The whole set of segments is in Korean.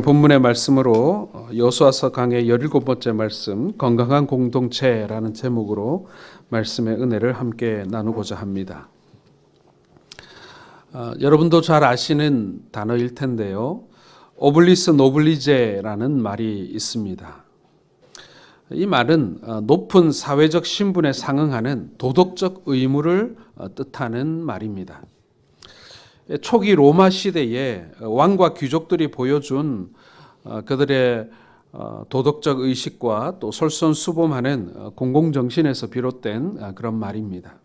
본문의 말씀으로 여호수아서 강의 17번째 말씀 건강한 공동체라는 제목으로 말씀의 은혜를 함께 나누고자 합니다. 여러분도 잘 아시는 단어일 텐데요. 오블리스 노블리제라는 말이 있습니다. 이 말은 높은 사회적 신분에 상응하는 도덕적 의무를 뜻하는 말입니다. 초기 로마 시대에 왕과 귀족들이 보여준 그들의 도덕적 의식과 또 솔선수범하는 공공정신에서 비롯된 그런 말입니다.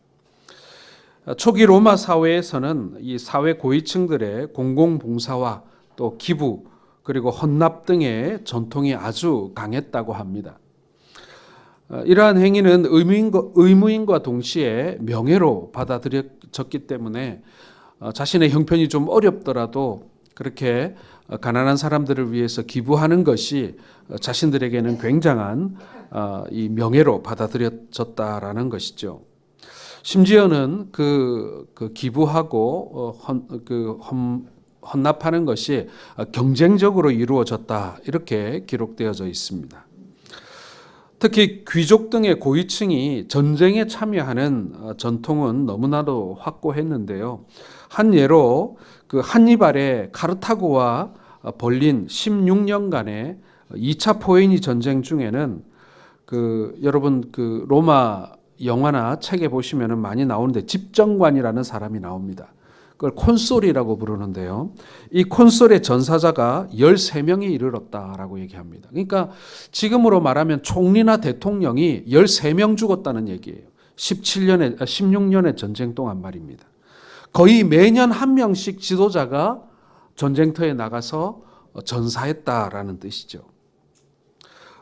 초기 로마 사회에서는 이 사회 고위층들의 공공봉사와 또 기부 그리고 헌납 등의 전통이 아주 강했다고 합니다. 이러한 행위는 의무인과 동시에 명예로 받아들여졌기 때문에 자신의 형편이 좀 어렵더라도 그렇게 가난한 사람들을 위해서 기부하는 것이 자신들에게는 굉장한 이 명예로 받아들여졌다라는 것이죠. 심지어는 그 기부하고 헌납하는 것이 경쟁적으로 이루어졌다 이렇게 기록되어져 있습니다. 특히 귀족 등의 고위층이 전쟁에 참여하는 전통은 너무나도 확고했는데요. 한 예로 그 한니발의 카르타고와 벌린 16년간의 2차 포에니 전쟁 중에는 여러분 로마 영화나 책에 보시면은 많이 나오는데 집정관이라는 사람이 나옵니다. 그걸 콘솔이라고 부르는데요. 이 콘솔의 전사자가 13명에 이르렀다라고 얘기합니다. 그러니까 지금으로 말하면 총리나 대통령이 13명 죽었다는 얘기예요. 16년의 전쟁 동안 말입니다. 거의 매년 한 명씩 지도자가 전쟁터에 나가서 전사했다라는 뜻이죠.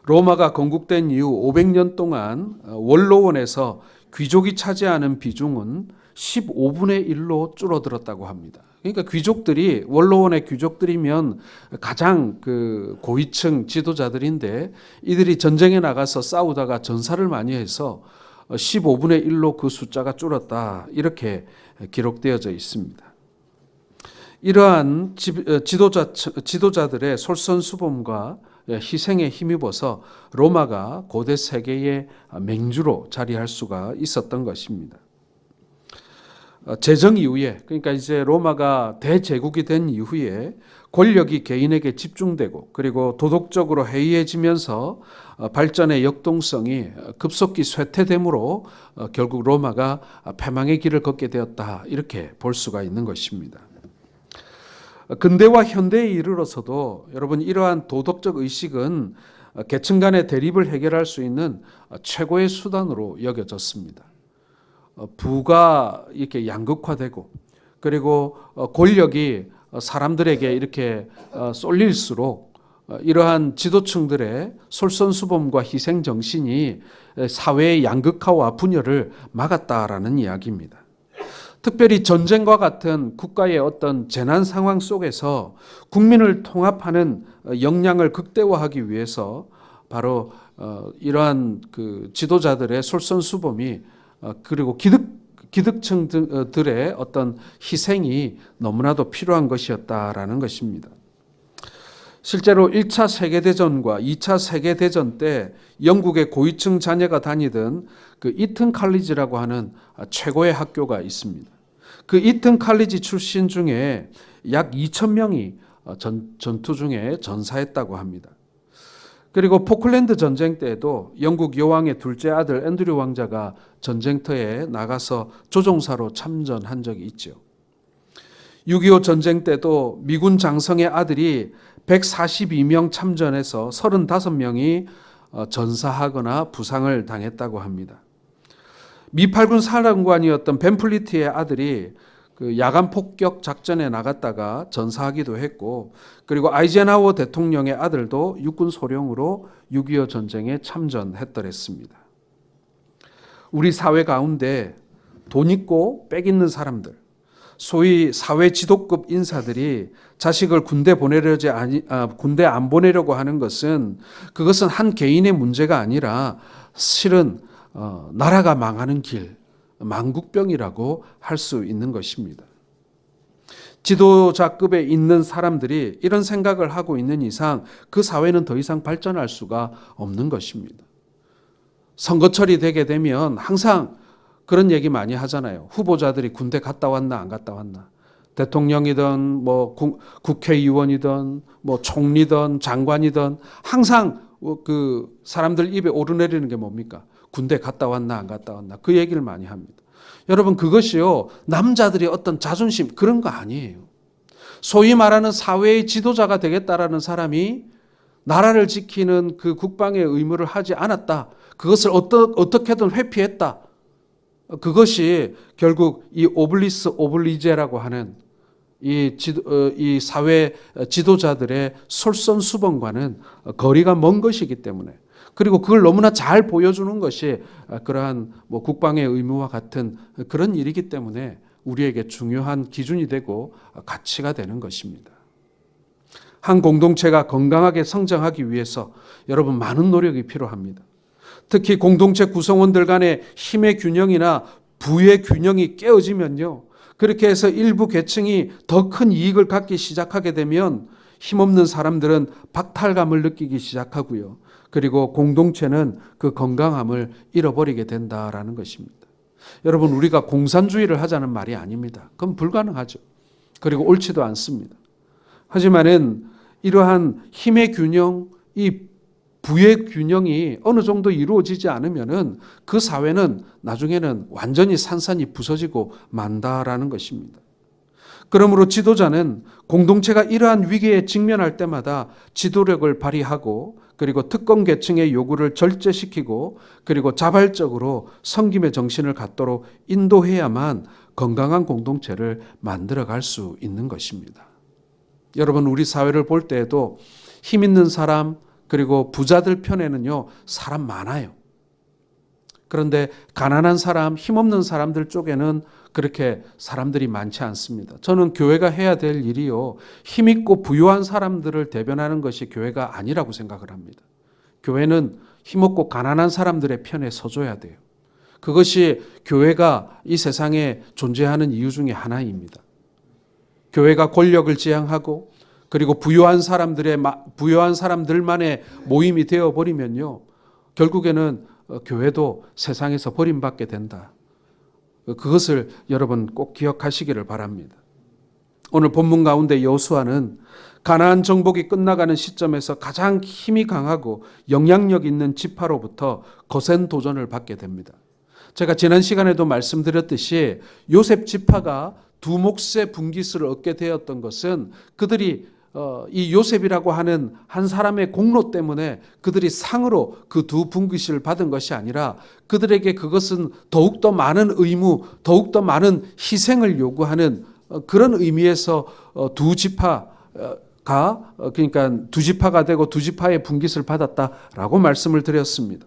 로마가 건국된 이후 500년 동안 원로원에서 귀족이 차지하는 비중은 15분의 1로 줄어들었다고 합니다. 그러니까 귀족들이 원로원의 귀족들이면 가장 고위층 지도자들인데 이들이 전쟁에 나가서 싸우다가 전사를 많이 해서 15분의 1로 그 숫자가 줄었다 이렇게 기록되어져 있습니다. 이러한 지도자들의 솔선수범과 희생에 힘입어서 로마가 고대 세계의 맹주로 자리할 수가 있었던 것입니다. 제정 이후에 그러니까 이제 로마가 대제국이 된 이후에 권력이 개인에게 집중되고 그리고 도덕적으로 해이해지면서 발전의 역동성이 급속히 쇠퇴됨으로 결국 로마가 패망의 길을 걷게 되었다 이렇게 볼 수가 있는 것입니다. 근대와 현대에 이르러서도 여러분 이러한 도덕적 의식은 계층 간의 대립을 해결할 수 있는 최고의 수단으로 여겨졌습니다. 부가 이렇게 양극화되고 그리고 권력이 사람들에게 이렇게 쏠릴수록 이러한 지도층들의 솔선수범과 희생 정신이 사회의 양극화와 분열을 막았다라는 이야기입니다. 특별히 전쟁과 같은 국가의 어떤 재난 상황 속에서 국민을 통합하는 역량을 극대화하기 위해서 바로 이러한 지도자들의 솔선수범이 그리고 기득층들의 어떤 희생이 너무나도 필요한 것이었다라는 것입니다. 실제로 1차 세계대전과 2차 세계대전 때 영국의 고위층 자녀가 다니던 이튼 칼리지라고 하는 최고의 학교가 있습니다. 그 이튼 칼리지 출신 중에 약 2,000명이 전투 중에 전사했다고 합니다. 그리고 포클랜드 전쟁 때에도 영국 여왕의 둘째 아들 앤드류 왕자가 전쟁터에 나가서 조종사로 참전한 적이 있죠. 6.25 전쟁 때도 미군 장성의 아들이 142명 참전해서 35명이 전사하거나 부상을 당했다고 합니다. 미8군 사령관이었던 벤플리트의 아들이 야간 폭격 작전에 나갔다가 전사하기도 했고 그리고 아이젠하워 대통령의 아들도 육군 소령으로 6.25 전쟁에 참전했더랬습니다. 우리 사회 가운데 돈 있고 빽 있는 사람들 소위 사회 지도급 인사들이 자식을 군대 안 보내려고 하는 그것은 한 개인의 문제가 아니라 실은 나라가 망하는 길, 망국병이라고 할 수 있는 것입니다. 지도자급에 있는 사람들이 이런 생각을 하고 있는 이상 그 사회는 더 이상 발전할 수가 없는 것입니다. 선거철이 되게 되면 항상 그런 얘기 많이 하잖아요. 후보자들이 군대 갔다 왔나 안 갔다 왔나. 대통령이든 뭐 국회의원이든 뭐 총리든 장관이든 항상 그 사람들 입에 오르내리는 게 뭡니까? 군대 갔다 왔나 안 갔다 왔나. 그 얘기를 많이 합니다. 여러분 그것이요. 남자들의 어떤 자존심 그런 거 아니에요. 소위 말하는 사회의 지도자가 되겠다라는 사람이 나라를 지키는 그 국방의 의무를 하지 않았다. 그것을 어떻게든 회피했다. 그것이 결국 이 오블리스 오블리제라고 하는 이 사회 지도자들의 솔선수범과는 거리가 먼 것이기 때문에, 그리고 그걸 너무나 잘 보여주는 것이 그러한 뭐 국방의 의무와 같은 그런 일이기 때문에 우리에게 중요한 기준이 되고 가치가 되는 것입니다. 한 공동체가 건강하게 성장하기 위해서 여러분 많은 노력이 필요합니다. 특히 공동체 구성원들 간의 힘의 균형이나 부의 균형이 깨어지면요, 그렇게 해서 일부 계층이 더 큰 이익을 갖기 시작하게 되면 힘없는 사람들은 박탈감을 느끼기 시작하고요. 그리고 공동체는 그 건강함을 잃어버리게 된다라는 것입니다. 여러분 우리가 공산주의를 하자는 말이 아닙니다. 그건 불가능하죠. 그리고 옳지도 않습니다. 하지만은 이러한 힘의 균형, 이 부의 균형이 어느 정도 이루어지지 않으면은 그 사회는 나중에는 완전히 산산이 부서지고 만다라는 것입니다. 그러므로 지도자는 공동체가 이러한 위기에 직면할 때마다 지도력을 발휘하고 그리고 특권 계층의 요구를 절제시키고 그리고 자발적으로 섬김의 정신을 갖도록 인도해야만 건강한 공동체를 만들어갈 수 있는 것입니다. 여러분 우리 사회를 볼 때에도 힘 있는 사람 그리고 부자들 편에는요 사람 많아요. 그런데 가난한 사람, 힘없는 사람들 쪽에는 그렇게 사람들이 많지 않습니다. 저는 교회가 해야 될 일이요, 힘있고 부유한 사람들을 대변하는 것이 교회가 아니라고 생각을 합니다. 교회는 힘없고 가난한 사람들의 편에 서줘야 돼요. 그것이 교회가 이 세상에 존재하는 이유 중에 하나입니다. 교회가 권력을 지향하고 그리고 부유한 사람들만의 모임이 되어버리면요, 결국에는 교회도 세상에서 버림받게 된다. 그것을 여러분 꼭 기억하시기를 바랍니다. 오늘 본문 가운데 여호수아는 가나안 정복이 끝나가는 시점에서 가장 힘이 강하고 영향력 있는 지파로부터 거센 도전을 받게 됩니다. 제가 지난 시간에도 말씀드렸듯이 요셉 지파가 두 몫의 분깃을 얻게 되었던 것은 그들이 이 요셉이라고 하는 한 사람의 공로 때문에 그들이 상으로 그 두 분깃을 받은 것이 아니라 그들에게 그것은 더욱더 많은 의무, 더욱더 많은 희생을 요구하는 그런 의미에서 두 지파가 그러니까 두 지파가 되고 두 지파의 분깃을 받았다라고 말씀을 드렸습니다.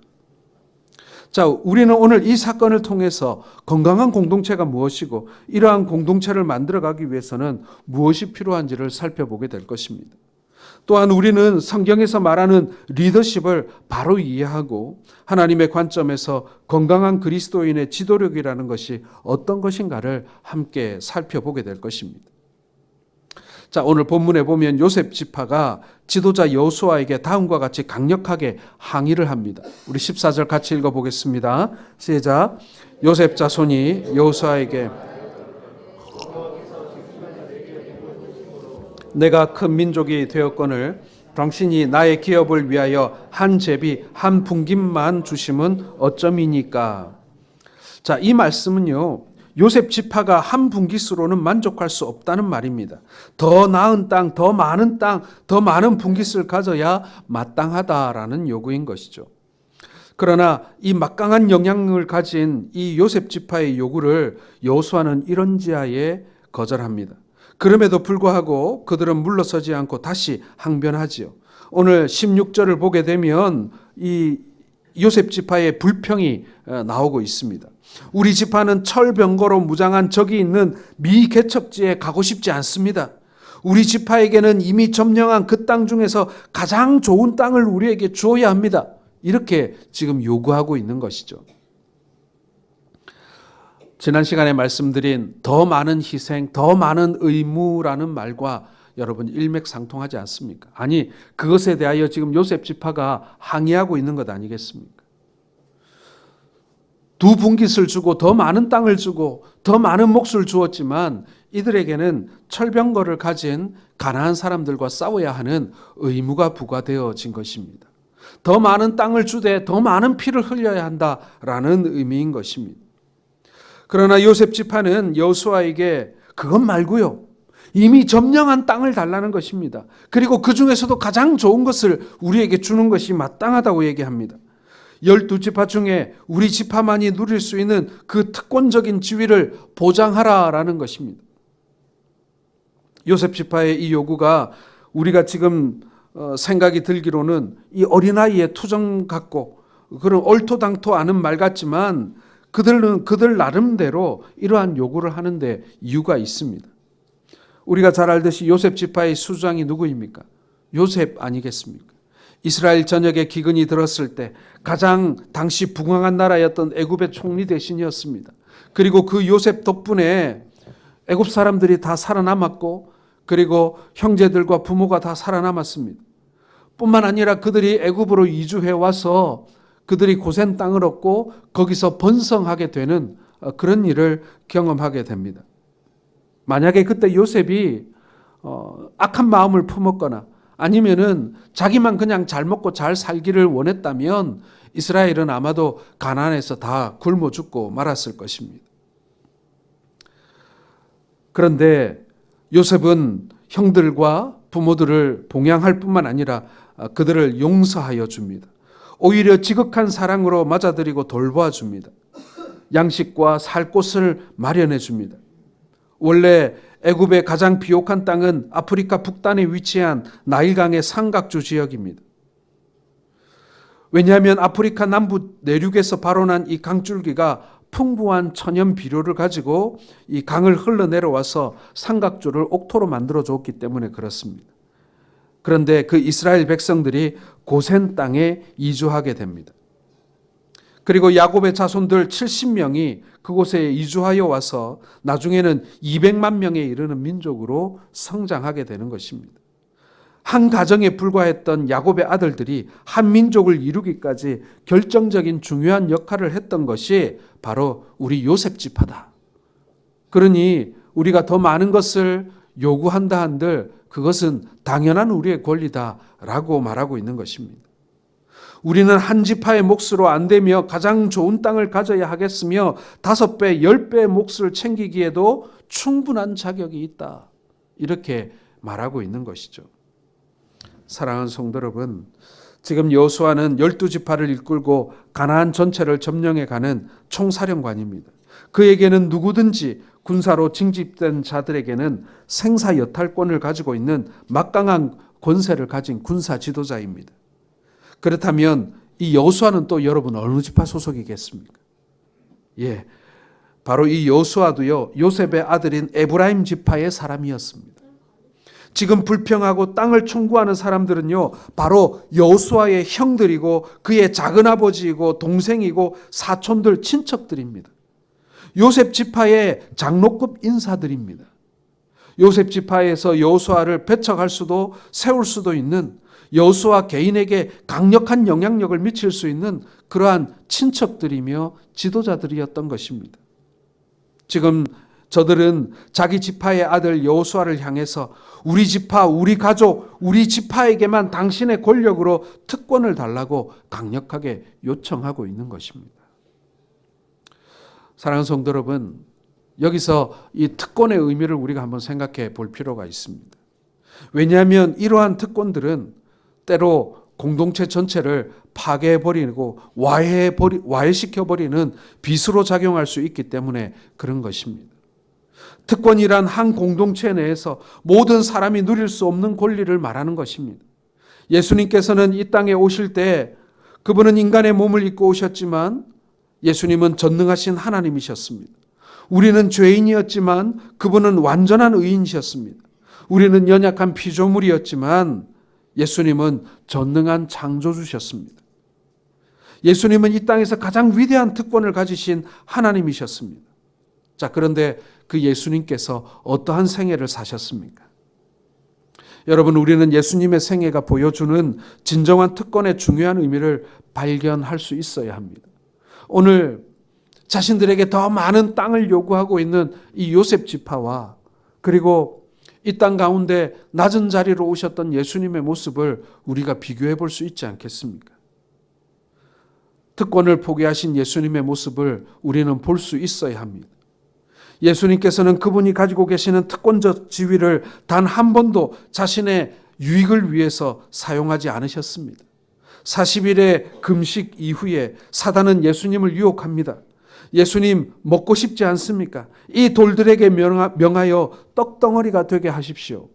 자, 우리는 오늘 이 사건을 통해서 건강한 공동체가 무엇이고 이러한 공동체를 만들어가기 위해서는 무엇이 필요한지를 살펴보게 될 것입니다. 또한 우리는 성경에서 말하는 리더십을 바로 이해하고 하나님의 관점에서 건강한 그리스도인의 지도력이라는 것이 어떤 것인가를 함께 살펴보게 될 것입니다. 자, 오늘 본문에 보면 요셉 지파가 지도자 여호수아에게 다음과 같이 강력하게 항의를 합니다. 우리 14절 같이 읽어보겠습니다. 시작. 요셉 자손이 여호수아에게 내가 큰 민족이 되었거늘 당신이 나의 기업을 위하여 한 제비 한 분깃만 주심은 어쩌미니까. 자, 이 말씀은요, 요셉 지파가 한 분깃으로는 만족할 수 없다는 말입니다. 더 나은 땅, 더 많은 땅, 더 많은 분깃을 가져야 마땅하다라는 요구인 것이죠. 그러나 이 막강한 영향을 가진 이 요셉 지파의 요구를 여호수아는 이런지하에 거절합니다. 그럼에도 불구하고 그들은 물러서지 않고 다시 항변하지요. 오늘 16절을 보게 되면 이 요셉 지파의 불평이 나오고 있습니다. 우리 지파는 철병거로 무장한 적이 있는 미개척지에 가고 싶지 않습니다. 우리 지파에게는 이미 점령한 그 땅 중에서 가장 좋은 땅을 우리에게 주어야 합니다. 이렇게 지금 요구하고 있는 것이죠. 지난 시간에 말씀드린 더 많은 희생, 더 많은 의무라는 말과 여러분 일맥상통하지 않습니까? 아니, 그것에 대하여 지금 요셉 지파가 항의하고 있는 것 아니겠습니까? 두 분깃을 주고 더 많은 땅을 주고 더 많은 몫을 주었지만 이들에게는 철병거를 가진 가나안 사람들과 싸워야 하는 의무가 부과되어진 것입니다. 더 많은 땅을 주되 더 많은 피를 흘려야 한다라는 의미인 것입니다. 그러나 요셉 지파는 여호수아에게 그것 말고요, 이미 점령한 땅을 달라는 것입니다. 그리고 그 중에서도 가장 좋은 것을 우리에게 주는 것이 마땅하다고 얘기합니다. 12지파 중에 우리 지파만이 누릴 수 있는 그 특권적인 지위를 보장하라라는 것입니다. 요셉 지파의 이 요구가 우리가 지금 생각이 들기로는 이 어린아이의 투정 같고 그런 얼토당토 않은 말 같지만 그들은 그들 나름대로 이러한 요구를 하는데 이유가 있습니다. 우리가 잘 알듯이 요셉 지파의 수장이 누구입니까? 요셉 아니겠습니까? 이스라엘 전역에 기근이 들었을 때 가장 당시 부강한 나라였던 애굽의 총리 대신이었습니다. 그리고 그 요셉 덕분에 애굽 사람들이 다 살아남았고 그리고 형제들과 부모가 다 살아남았습니다. 뿐만 아니라 그들이 애굽으로 이주해 와서 그들이 고센 땅을 얻고 거기서 번성하게 되는 그런 일을 경험하게 됩니다. 만약에 그때 요셉이 악한 마음을 품었거나 아니면은 자기만 그냥 잘 먹고 잘 살기를 원했다면 이스라엘은 아마도 가나안에서 다 굶어 죽고 말았을 것입니다. 그런데 요셉은 형들과 부모들을 봉양할 뿐만 아니라 그들을 용서하여 줍니다. 오히려 지극한 사랑으로 맞아들이고 돌보아 줍니다. 양식과 살 곳을 마련해 줍니다. 원래 애굽의 가장 비옥한 땅은 아프리카 북단에 위치한 나일강의 삼각주 지역입니다. 왜냐하면 아프리카 남부 내륙에서 발원한 이 강줄기가 풍부한 천연 비료를 가지고 이 강을 흘러내려와서 삼각주를 옥토로 만들어 줬기 때문에 그렇습니다. 그런데 그 이스라엘 백성들이 고센 땅에 이주하게 됩니다. 그리고 야곱의 자손들 70명이 그곳에 이주하여 와서 나중에는 200만 명에 이르는 민족으로 성장하게 되는 것입니다. 한 가정에 불과했던 야곱의 아들들이 한 민족을 이루기까지 결정적인 중요한 역할을 했던 것이 바로 우리 요셉 지파다. 그러니 우리가 더 많은 것을 요구한다 한들 그것은 당연한 우리의 권리다라고 말하고 있는 것입니다. 우리는 한 지파의 몫으로 안 되며 가장 좋은 땅을 가져야 하겠으며 5배, 10배의 몫을 챙기기에도 충분한 자격이 있다. 이렇게 말하고 있는 것이죠. 사랑하는 성도 여러분, 지금 여호수아는 12지파를 이끌고 가나안 전체를 점령해 가는 총사령관입니다. 그에게는 누구든지 군사로 징집된 자들에게는 생사여탈권을 가지고 있는 막강한 권세를 가진 군사 지도자입니다. 그렇다면 이 여호수아는 또 여러분 어느 지파 소속이겠습니까? 예, 바로 이 여호수아도요 요셉의 아들인 에브라임 지파의 사람이었습니다. 지금 불평하고 땅을 청구하는 사람들은요 바로 여호수아의 형들이고 그의 작은아버지이고 동생이고 사촌들 친척들입니다. 요셉 지파의 장로급 인사들입니다. 요셉 지파에서 여호수아를 배척할 수도 세울 수도 있는 여호수아 개인에게 강력한 영향력을 미칠 수 있는 그러한 친척들이며 지도자들이었던 것입니다. 지금 저들은 자기 지파의 아들 여호수아를 향해서 우리 지파, 우리 가족, 우리 지파에게만 당신의 권력으로 특권을 달라고 강력하게 요청하고 있는 것입니다. 사랑하는 성도 여러분, 여기서 이 특권의 의미를 우리가 한번 생각해 볼 필요가 있습니다. 왜냐하면 이러한 특권들은 때로 공동체 전체를 파괴해버리고 와해시켜버리는 빗으로 작용할 수 있기 때문에 그런 것입니다. 특권이란 한 공동체 내에서 모든 사람이 누릴 수 없는 권리를 말하는 것입니다. 예수님께서는 이 땅에 오실 때 그분은 인간의 몸을 입고 오셨지만 예수님은 전능하신 하나님이셨습니다. 우리는 죄인이었지만 그분은 완전한 의인이셨습니다. 우리는 연약한 피조물이었지만 예수님은 전능한 창조주셨습니다. 예수님은 이 땅에서 가장 위대한 특권을 가지신 하나님이셨습니다. 자, 그런데 그 예수님께서 어떠한 생애를 사셨습니까? 여러분, 우리는 예수님의 생애가 보여주는 진정한 특권의 중요한 의미를 발견할 수 있어야 합니다. 오늘 자신들에게 더 많은 땅을 요구하고 있는 이 요셉 지파와 그리고 이 땅 가운데 낮은 자리로 오셨던 예수님의 모습을 우리가 비교해 볼 수 있지 않겠습니까? 특권을 포기하신 예수님의 모습을 우리는 볼 수 있어야 합니다. 예수님께서는 그분이 가지고 계시는 특권적 지위를 단 한 번도 자신의 유익을 위해서 사용하지 않으셨습니다. 40일의 금식 이후에 사단은 예수님을 유혹합니다. 예수님 먹고 싶지 않습니까? 이 돌들에게 명하여 떡덩어리가 되게 하십시오.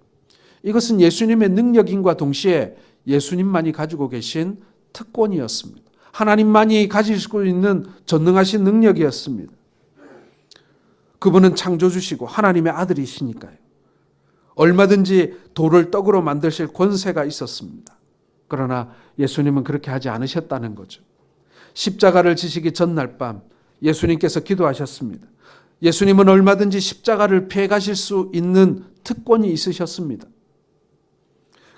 이것은 예수님의 능력임과 동시에 예수님만이 가지고 계신 특권이었습니다. 하나님만이 가지고 있는 전능하신 능력이었습니다. 그분은 창조주시고 하나님의 아들이시니까요. 얼마든지 돌을 떡으로 만드실 권세가 있었습니다. 그러나 예수님은 그렇게 하지 않으셨다는 거죠. 십자가를 지시기 전날 밤 예수님께서 기도하셨습니다. 예수님은 얼마든지 십자가를 피해 가실 수 있는 특권이 있으셨습니다.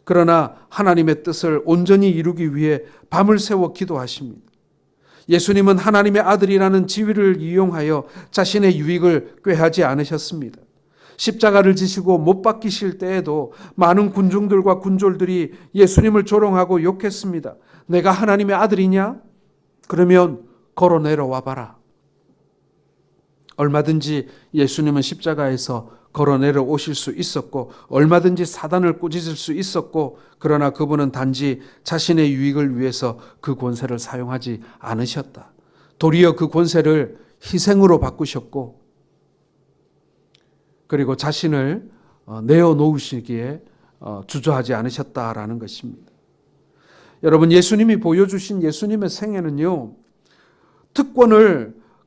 그러나 하나님의 뜻을 온전히 이루기 위해 밤을 새워 기도하십니다. 예수님은 하나님의 아들이라는 지위를 이용하여 자신의 유익을 꾀하지 않으셨습니다. 십자가를 지시고 못 박히실 때에도 많은 군중들과 군졸들이 예수님을 조롱하고 욕했습니다. 내가 하나님의 아들이냐? 그러면 걸어 내려와 봐라. 얼마든지 예수님은 십자가에서 걸어 내려오실 수 있었고 얼마든지 사단을 꾸짖을 수 있었고 그러나 그분은 단지 자신의 유익을 위해서 그 권세를 사용하지 않으셨다. 도리어 그 권세를 희생으로 바꾸셨고 그리고 자신을 내어놓으시기에 주저하지 않으셨다라는 것입니다. 여러분, 예수님이 보여주신 예수님의 생애는요,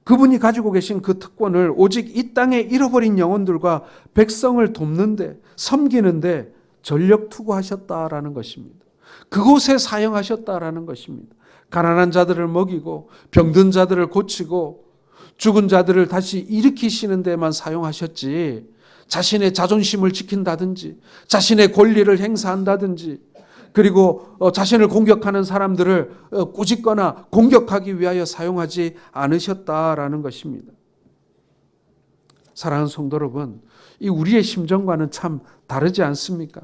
그분이 가지고 계신 그 특권을 오직 이 땅에 잃어버린 영혼들과 백성을 돕는데, 섬기는데 전력 투구하셨다라는 것입니다. 그곳에 사용하셨다라는 것입니다. 가난한 자들을 먹이고 병든 자들을 고치고 죽은 자들을 다시 일으키시는 데만 사용하셨지, 자신의 자존심을 지킨다든지 자신의 권리를 행사한다든지 그리고 자신을 공격하는 사람들을 꾸짖거나 공격하기 위하여 사용하지 않으셨다라는 것입니다. 사랑하는 성도 여러분, 이 우리의 심정과는 참 다르지 않습니까?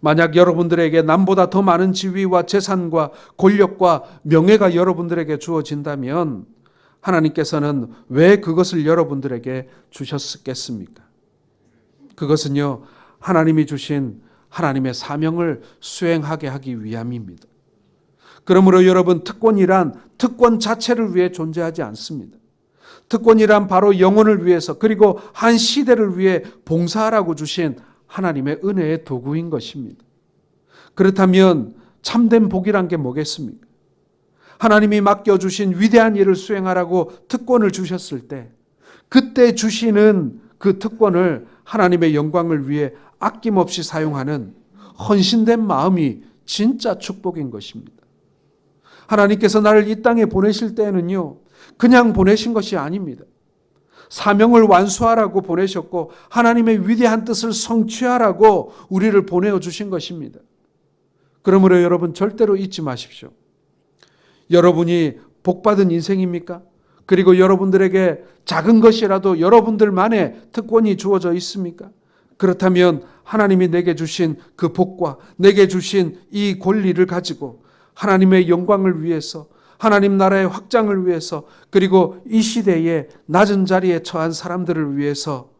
만약 여러분들에게 남보다 더 많은 지위와 재산과 권력과 명예가 여러분들에게 주어진다면 하나님께서는 왜 그것을 여러분들에게 주셨겠습니까? 그것은요, 하나님이 주신 하나님의 사명을 수행하게 하기 위함입니다. 그러므로 여러분, 특권이란 특권 자체를 위해 존재하지 않습니다. 특권이란 바로 영혼을 위해서 그리고 한 시대를 위해 봉사하라고 주신 하나님의 은혜의 도구인 것입니다. 그렇다면 참된 복이란 게 뭐겠습니까? 하나님이 맡겨주신 위대한 일을 수행하라고 특권을 주셨을 때 그때 주시는 그 특권을 하나님의 영광을 위해 아낌없이 사용하는 헌신된 마음이 진짜 축복인 것입니다. 하나님께서 나를 이 땅에 보내실 때에는요, 그냥 보내신 것이 아닙니다. 사명을 완수하라고 보내셨고 하나님의 위대한 뜻을 성취하라고 우리를 보내어 주신 것입니다. 그러므로 여러분, 절대로 잊지 마십시오. 여러분이 복받은 인생입니까? 그리고 여러분들에게 작은 것이라도 여러분들만의 특권이 주어져 있습니까? 그렇다면 하나님이 내게 주신 그 복과 내게 주신 이 권리를 가지고 하나님의 영광을 위해서, 하나님 나라의 확장을 위해서, 그리고 이 시대에 낮은 자리에 처한 사람들을 위해서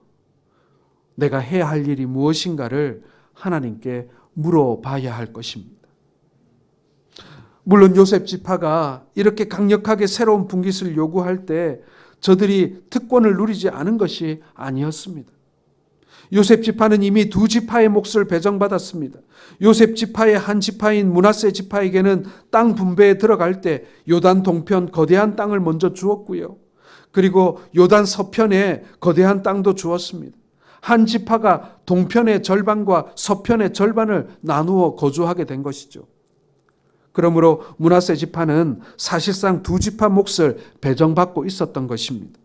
내가 해야 할 일이 무엇인가를 하나님께 물어봐야 할 것입니다. 물론 요셉 지파가 이렇게 강력하게 새로운 분깃을 요구할 때 저들이 특권을 누리지 않은 것이 아니었습니다. 요셉 지파는 이미 두 지파의 몫을 배정받았습니다. 요셉 지파의 한 지파인 므낫세 지파에게는 땅 분배에 들어갈 때 요단 동편 거대한 땅을 먼저 주었고요. 그리고 요단 서편에 거대한 땅도 주었습니다. 한 지파가 동편의 절반과 서편의 절반을 나누어 거주하게 된 것이죠. 그러므로 므낫세 지파는 사실상 두 지파 몫을 배정받고 있었던 것입니다.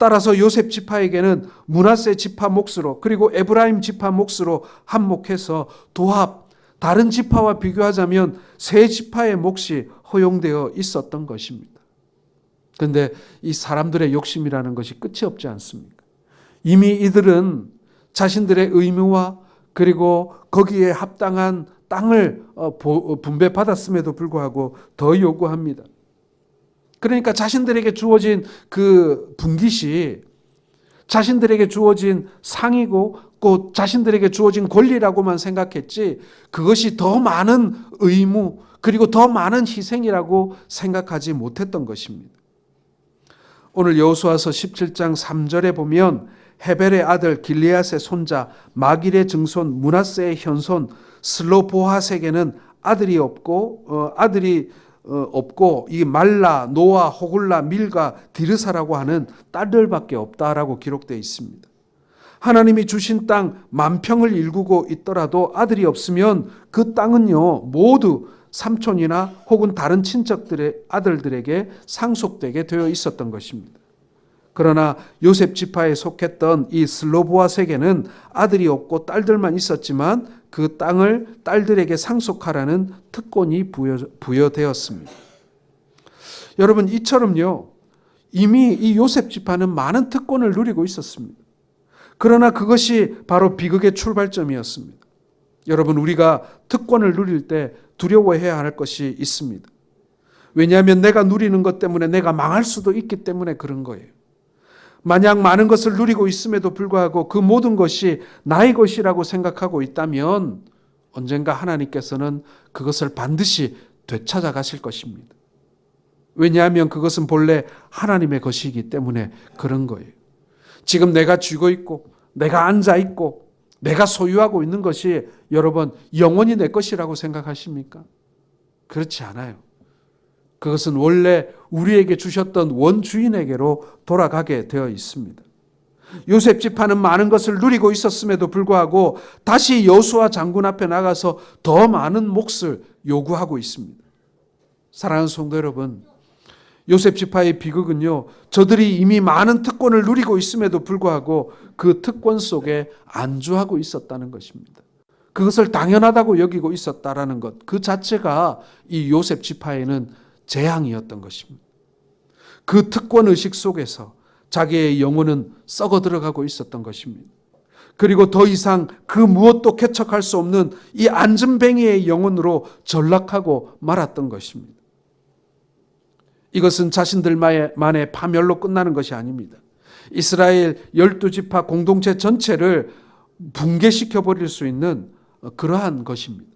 따라서 요셉 지파에게는 므낫세 지파 몫으로 그리고 에브라임 지파 몫으로 한몫해서 도합, 다른 지파와 비교하자면 세 지파의 몫이 허용되어 있었던 것입니다. 그런데 이 사람들의 욕심이라는 것이 끝이 없지 않습니까? 이미 이들은 자신들의 의무와 그리고 거기에 합당한 땅을 분배받았음에도 불구하고 더 요구합니다. 그러니까 자신들에게 주어진 그 분깃이 자신들에게 주어진 상이고 곧 자신들에게 주어진 권리라고만 생각했지 그것이 더 많은 의무 그리고 더 많은 희생이라고 생각하지 못했던 것입니다. 오늘 여호수아서 17장 3절에 보면 헤벨의 아들 길르앗의 손자 마길의 증손 므낫세의 현손 슬로보핫에게는 아들이 없고 이 말라, 노아, 호글라, 밀가, 디르사라고 하는 딸들밖에 없다라고 기록되어 있습니다. 하나님이 주신 땅 만평을 일구고 있더라도 아들이 없으면 그 땅은요 모두 삼촌이나 혹은 다른 친척들의 아들들에게 상속되게 되어 있었던 것입니다. 그러나 요셉 지파에 속했던 이 슬로보아색에는 아들이 없고 딸들만 있었지만 그 땅을 딸들에게 상속하라는 특권이 부여되었습니다. 여러분 이처럼요 이미 이 요셉 지파는 많은 특권을 누리고 있었습니다. 그러나 그것이 바로 비극의 출발점이었습니다. 여러분 우리가 특권을 누릴 때 두려워해야 할 것이 있습니다. 왜냐하면 내가 누리는 것 때문에 내가 망할 수도 있기 때문에 그런 거예요. 만약 많은 것을 누리고 있음에도 불구하고 그 모든 것이 나의 것이라고 생각하고 있다면 언젠가 하나님께서는 그것을 반드시 되찾아 가실 것입니다. 왜냐하면 그것은 본래 하나님의 것이기 때문에 그런 거예요. 지금 내가 쥐고 있고 내가 앉아 있고 내가 소유하고 있는 것이 여러분 영원히 내 것이라고 생각하십니까? 그렇지 않아요. 그것은 원래 우리에게 주셨던 원주인에게로 돌아가게 되어 있습니다. 요셉 지파는 많은 것을 누리고 있었음에도 불구하고 다시 여호수아 장군 앞에 나가서 더 많은 몫을 요구하고 있습니다. 사랑하는 성도 여러분, 요셉 지파의 비극은요, 저들이 이미 많은 특권을 누리고 있음에도 불구하고 그 특권 속에 안주하고 있었다는 것입니다. 그것을 당연하다고 여기고 있었다라는 것, 그 자체가 이 요셉 지파에는 재앙이었던 것입니다. 그 특권 의식 속에서 자기의 영혼은 썩어 들어가고 있었던 것입니다. 그리고 더 이상 그 무엇도 개척할 수 없는 이 안전뱅이의 영혼으로 전락하고 말았던 것입니다. 이것은 자신들만의 파멸로 끝나는 것이 아닙니다. 이스라엘 12지파 공동체 전체를 붕괴시켜 버릴 수 있는 그러한 것입니다.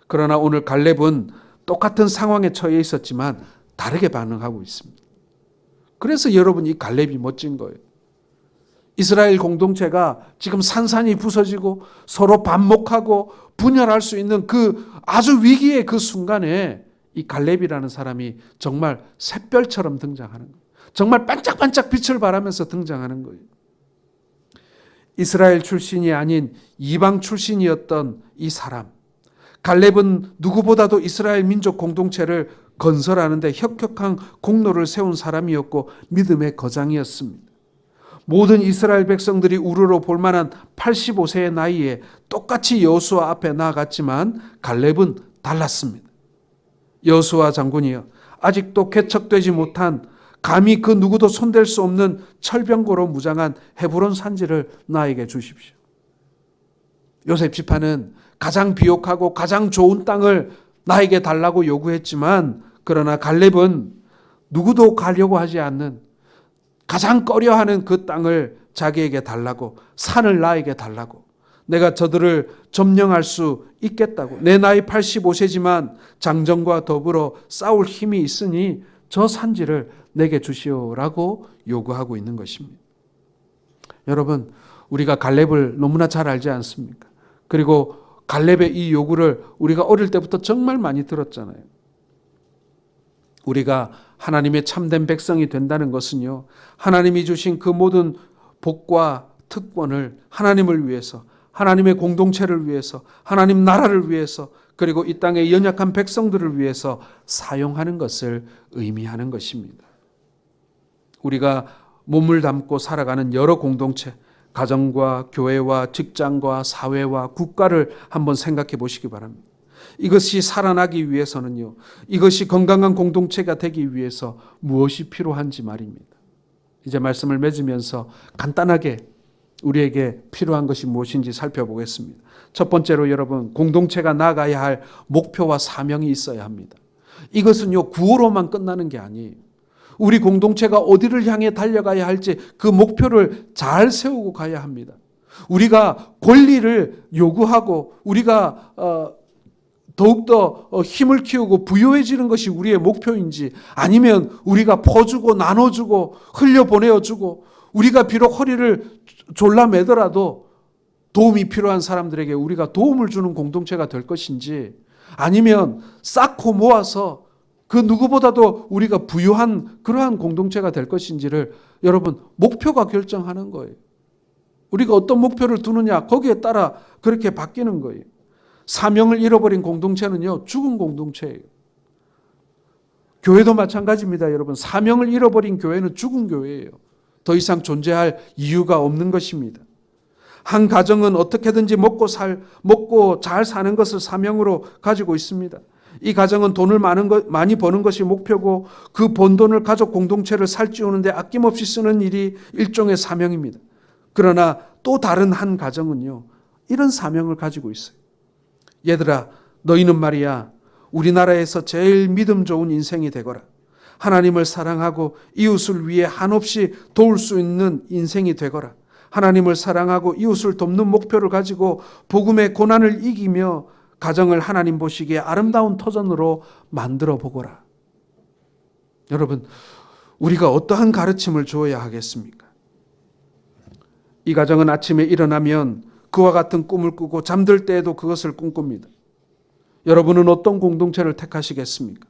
그러나 오늘 갈렙은 똑같은 상황에 처해 있었지만 다르게 반응하고 있습니다. 그래서 여러분 이 갈렙이 멋진 거예요. 이스라엘 공동체가 지금 산산이 부서지고 서로 반목하고 분열할 수 있는 그 아주 위기의 그 순간에 이 갈렙이라는 사람이 정말 샛별처럼 등장하는 거예요. 정말 반짝반짝 빛을 발하면서 등장하는 거예요. 이스라엘 출신이 아닌 이방 출신이었던 이 사람. 갈렙은 누구보다도 이스라엘 민족 공동체를 건설하는 데 혁혁한 공로를 세운 사람이었고 믿음의 거장이었습니다. 모든 이스라엘 백성들이 우러러 볼 만한 85세의 나이에 똑같이 여호수아 앞에 나아갔지만 갈렙은 달랐습니다. 여호수아 장군이여, 아직도 개척되지 못한 감히 그 누구도 손댈 수 없는 철병거로 무장한 헤브론 산지를 나에게 주십시오. 요셉 지파는 가장 비옥하고 가장 좋은 땅을 나에게 달라고 요구했지만 그러나 갈렙은 누구도 가려고 하지 않는 가장 꺼려하는 그 땅을 자기에게 달라고, 산을 나에게 달라고, 내가 저들을 점령할 수 있겠다고, 내 나이 85세지만 장정과 더불어 싸울 힘이 있으니 저 산지를 내게 주시오라고 요구하고 있는 것입니다. 여러분, 우리가 갈렙을 너무나 잘 알지 않습니까? 그리고 갈렙의 이 요구를 우리가 어릴 때부터 정말 많이 들었잖아요. 우리가 하나님의 참된 백성이 된다는 것은요, 하나님이 주신 그 모든 복과 특권을 하나님을 위해서, 하나님의 공동체를 위해서, 하나님 나라를 위해서, 그리고 이 땅의 연약한 백성들을 위해서 사용하는 것을 의미하는 것입니다. 우리가 몸을 담고 살아가는 여러 공동체, 가정과 교회와 직장과 사회와 국가를 한번 생각해 보시기 바랍니다. 이것이 살아나기 위해서는요, 이것이 건강한 공동체가 되기 위해서 무엇이 필요한지 말입니다. 이제 말씀을 맺으면서 간단하게 우리에게 필요한 것이 무엇인지 살펴보겠습니다. 첫 번째로 여러분, 공동체가 나아가야 할 목표와 사명이 있어야 합니다. 이것은요, 구호로만 끝나는 게 아니에요. 우리 공동체가 어디를 향해 달려가야 할지 그 목표를 잘 세우고 가야 합니다. 우리가 권리를 요구하고 우리가 더욱더 힘을 키우고 부유해지는 것이 우리의 목표인지, 아니면 우리가 퍼주고 나눠주고 흘려보내어주고 우리가 비록 허리를 졸라매더라도 도움이 필요한 사람들에게 우리가 도움을 주는 공동체가 될 것인지, 아니면 쌓고 모아서 그 누구보다도 우리가 부유한 그러한 공동체가 될 것인지를 여러분, 목표가 결정하는 거예요. 우리가 어떤 목표를 두느냐, 거기에 따라 그렇게 바뀌는 거예요. 사명을 잃어버린 공동체는요, 죽은 공동체예요. 교회도 마찬가지입니다, 여러분. 사명을 잃어버린 교회는 죽은 교회예요. 더 이상 존재할 이유가 없는 것입니다. 한 가정은 어떻게든지 먹고 잘 사는 것을 사명으로 가지고 있습니다. 이 가정은 돈을 많이 버는 것이 목표고, 그 번 돈을 가족 공동체를 살찌우는데 아낌없이 쓰는 일이 일종의 사명입니다. 그러나 또 다른 한 가정은요, 이런 사명을 가지고 있어요. 얘들아, 너희는 말이야, 우리나라에서 제일 믿음 좋은 인생이 되거라. 하나님을 사랑하고 이웃을 위해 한없이 도울 수 있는 인생이 되거라. 하나님을 사랑하고 이웃을 돕는 목표를 가지고 복음의 고난을 이기며 가정을 하나님 보시기에 아름다운 터전으로 만들어 보거라. 여러분, 우리가 어떠한 가르침을 주어야 하겠습니까? 이 가정은 아침에 일어나면 그와 같은 꿈을 꾸고 잠들 때에도 그것을 꿈꿉니다. 여러분은 어떤 공동체를 택하시겠습니까?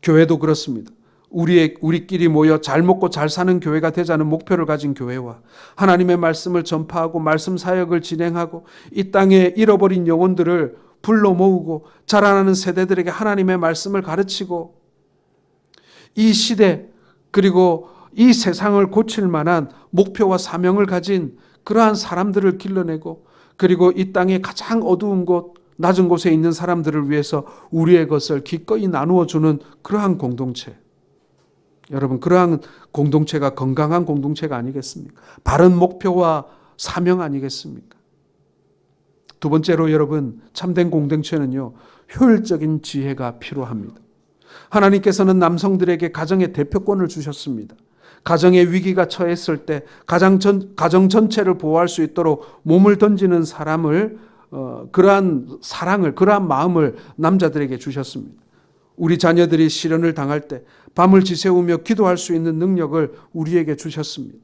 교회도 그렇습니다. 우리끼리 모여 잘 먹고 잘 사는 교회가 되자는 목표를 가진 교회와, 하나님의 말씀을 전파하고 말씀 사역을 진행하고 이 땅에 잃어버린 영혼들을 불러 모으고 자라나는 세대들에게 하나님의 말씀을 가르치고 이 시대 그리고 이 세상을 고칠 만한 목표와 사명을 가진 그러한 사람들을 길러내고, 그리고 이 땅의 가장 어두운 곳, 낮은 곳에 있는 사람들을 위해서 우리의 것을 기꺼이 나누어 주는 그러한 공동체. 여러분, 그러한 공동체가 건강한 공동체가 아니겠습니까? 바른 목표와 사명 아니겠습니까? 두 번째로 여러분, 참된 공동체는요, 효율적인 지혜가 필요합니다. 하나님께서는 남성들에게 가정의 대표권을 주셨습니다. 가정의 위기가 처했을 때 가정 전체를 보호할 수 있도록 몸을 던지는 사람을, 그러한 사랑을, 그러한 마음을 남자들에게 주셨습니다. 우리 자녀들이 시련을 당할 때 밤을 지새우며 기도할 수 있는 능력을 우리에게 주셨습니다.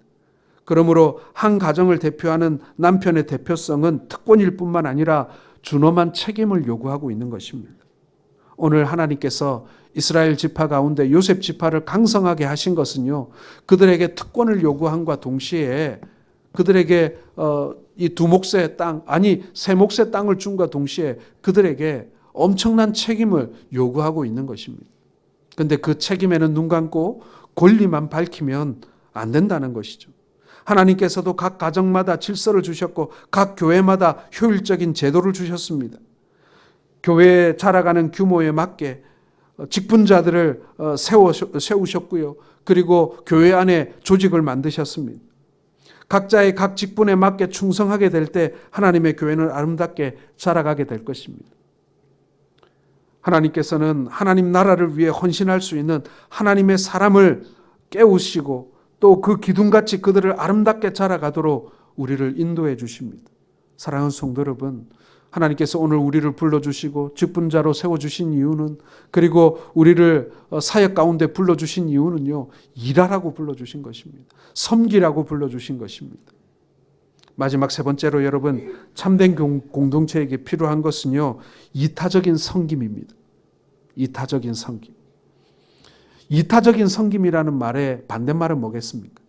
그러므로 한 가정을 대표하는 남편의 대표성은 특권일 뿐만 아니라 준엄한 책임을 요구하고 있는 것입니다. 오늘 하나님께서 이스라엘 지파 가운데 요셉 지파를 강성하게 하신 것은요, 그들에게 특권을 요구함과 동시에 그들에게 이 두 몫의 땅, 아니 세 몫의 땅을 줌과 동시에 그들에게 엄청난 책임을 요구하고 있는 것입니다. 그런데 그 책임에는 눈 감고 권리만 밝히면 안 된다는 것이죠. 하나님께서도 각 가정마다 질서를 주셨고 각 교회마다 효율적인 제도를 주셨습니다. 교회에 자라가는 규모에 맞게 직분자들을 세우셨고요. 그리고 교회 안에 조직을 만드셨습니다. 각자의 각 직분에 맞게 충성하게 될 때 하나님의 교회는 아름답게 자라가게 될 것입니다. 하나님께서는 하나님 나라를 위해 헌신할 수 있는 하나님의 사람을 깨우시고 또 그 기둥같이 그들을 아름답게 자라가도록 우리를 인도해 주십니다. 사랑하는 성도 여러분, 하나님께서 오늘 우리를 불러주시고 직분자로 세워주신 이유는, 그리고 우리를 사역 가운데 불러주신 이유는요, 일하라고 불러주신 것입니다. 섬기라고 불러주신 것입니다. 마지막 세 번째로 여러분, 참된 공동체에게 필요한 것은요, 이타적인 섬김입니다. 이타적인 섬김. 이타적인 섬김이라는 말의 반대말은 뭐겠습니까?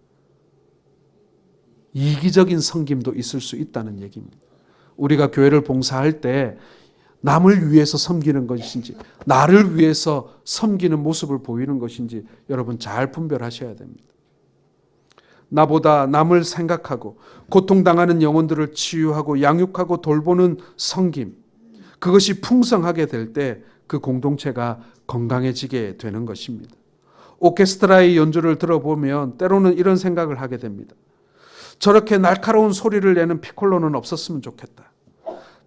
이기적인 섬김도 있을 수 있다는 얘기입니다. 우리가 교회를 봉사할 때 남을 위해서 섬기는 것인지 나를 위해서 섬기는 모습을 보이는 것인지 여러분 잘 분별하셔야 됩니다. 나보다 남을 생각하고 고통당하는 영혼들을 치유하고 양육하고 돌보는 섬김, 그것이 풍성하게 될 때 그 공동체가 건강해지게 되는 것입니다. 오케스트라의 연주를 들어보면 때로는 이런 생각을 하게 됩니다. 저렇게 날카로운 소리를 내는 피콜로는 없었으면 좋겠다.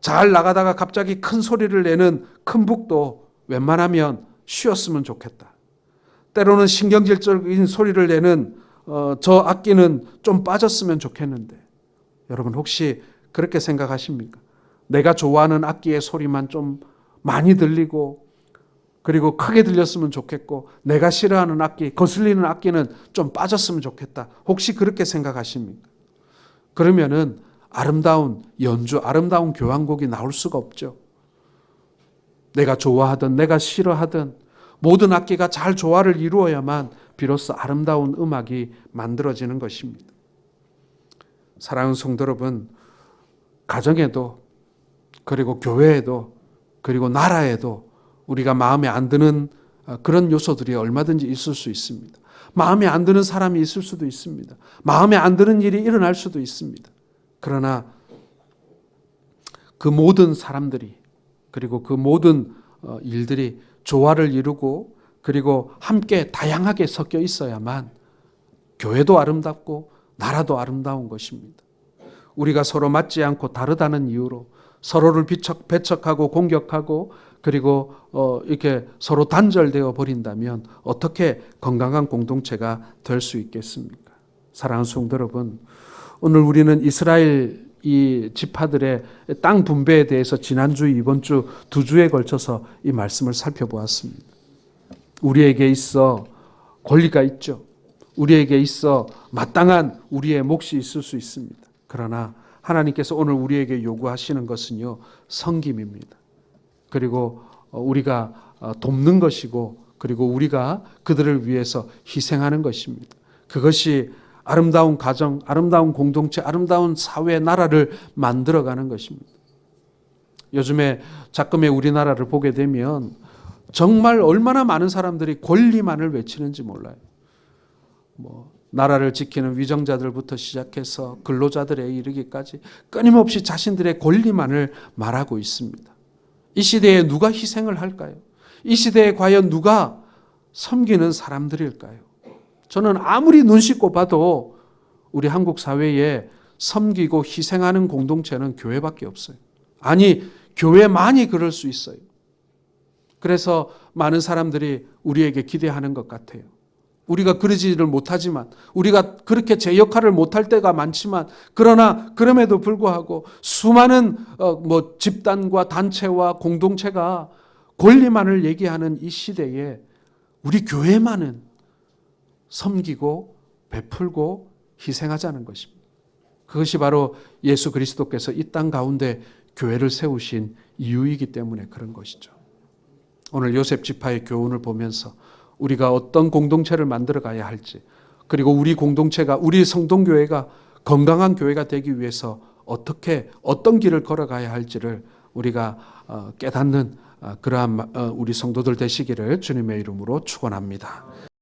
잘 나가다가 갑자기 큰 소리를 내는 큰 북도 웬만하면 쉬었으면 좋겠다. 때로는 신경질적인 소리를 내는 저 악기는 좀 빠졌으면 좋겠는데, 여러분 혹시 그렇게 생각하십니까? 내가 좋아하는 악기의 소리만 좀 많이 들리고 그리고 크게 들렸으면 좋겠고, 내가 싫어하는 악기, 거슬리는 악기는 좀 빠졌으면 좋겠다. 혹시 그렇게 생각하십니까? 그러면은 아름다운 연주, 아름다운 교향곡이 나올 수가 없죠. 내가 좋아하든 내가 싫어하든 모든 악기가 잘 조화를 이루어야만 비로소 아름다운 음악이 만들어지는 것입니다. 사랑하는 성도 여러분, 가정에도 그리고 교회에도 그리고 나라에도 우리가 마음에 안 드는 그런 요소들이 얼마든지 있을 수 있습니다. 마음에 안 드는 사람이 있을 수도 있습니다. 마음에 안 드는 일이 일어날 수도 있습니다. 그러나 그 모든 사람들이 그리고 그 모든 일들이 조화를 이루고 그리고 함께 다양하게 섞여 있어야만 교회도 아름답고 나라도 아름다운 것입니다. 우리가 서로 맞지 않고 다르다는 이유로 서로를 배척하고 공격하고 그리고 이렇게 서로 단절되어 버린다면 어떻게 건강한 공동체가 될 수 있겠습니까? 사랑하는 성도 여러분, 오늘 우리는 이스라엘 이 지파들의 땅 분배에 대해서 지난주, 이번 주 두 주에 걸쳐서 이 말씀을 살펴보았습니다. 우리에게 있어 권리가 있죠. 우리에게 있어 마땅한 우리의 몫이 있을 수 있습니다. 그러나 하나님께서 오늘 우리에게 요구하시는 것은요, 섬김입니다. 그리고 우리가 돕는 것이고 그리고 우리가 그들을 위해서 희생하는 것입니다. 그것이 아름다운 가정, 아름다운 공동체, 아름다운 사회, 나라를 만들어가는 것입니다. 요즘에 자꾸의 우리나라를 보게 되면 정말 얼마나 많은 사람들이 권리만을 외치는지 몰라요. 나라를 지키는 위정자들부터 시작해서 근로자들에 이르기까지 끊임없이 자신들의 권리만을 말하고 있습니다. 이 시대에 누가 희생을 할까요? 이 시대에 과연 누가 섬기는 사람들일까요? 저는 아무리 눈 씻고 봐도 우리 한국 사회에 섬기고 희생하는 공동체는 교회밖에 없어요. 아니, 교회만이 그럴 수 있어요. 그래서 많은 사람들이 우리에게 기대하는 것 같아요. 우리가 그러지를 못하지만, 우리가 그렇게 제 역할을 못할 때가 많지만, 그러나 그럼에도 불구하고 수많은 집단과 단체와 공동체가 권리만을 얘기하는 이 시대에 우리 교회만은 섬기고 베풀고 희생하자는 것입니다. 그것이 바로 예수 그리스도께서 이 땅 가운데 교회를 세우신 이유이기 때문에 그런 것이죠. 오늘 요셉 지파의 교훈을 보면서 우리가 어떤 공동체를 만들어 가야 할지, 그리고 우리 공동체가, 우리 성동교회가 건강한 교회가 되기 위해서 어떤 길을 걸어가야 할지를 우리가 깨닫는 그러한 우리 성도들 되시기를 주님의 이름으로 축원합니다.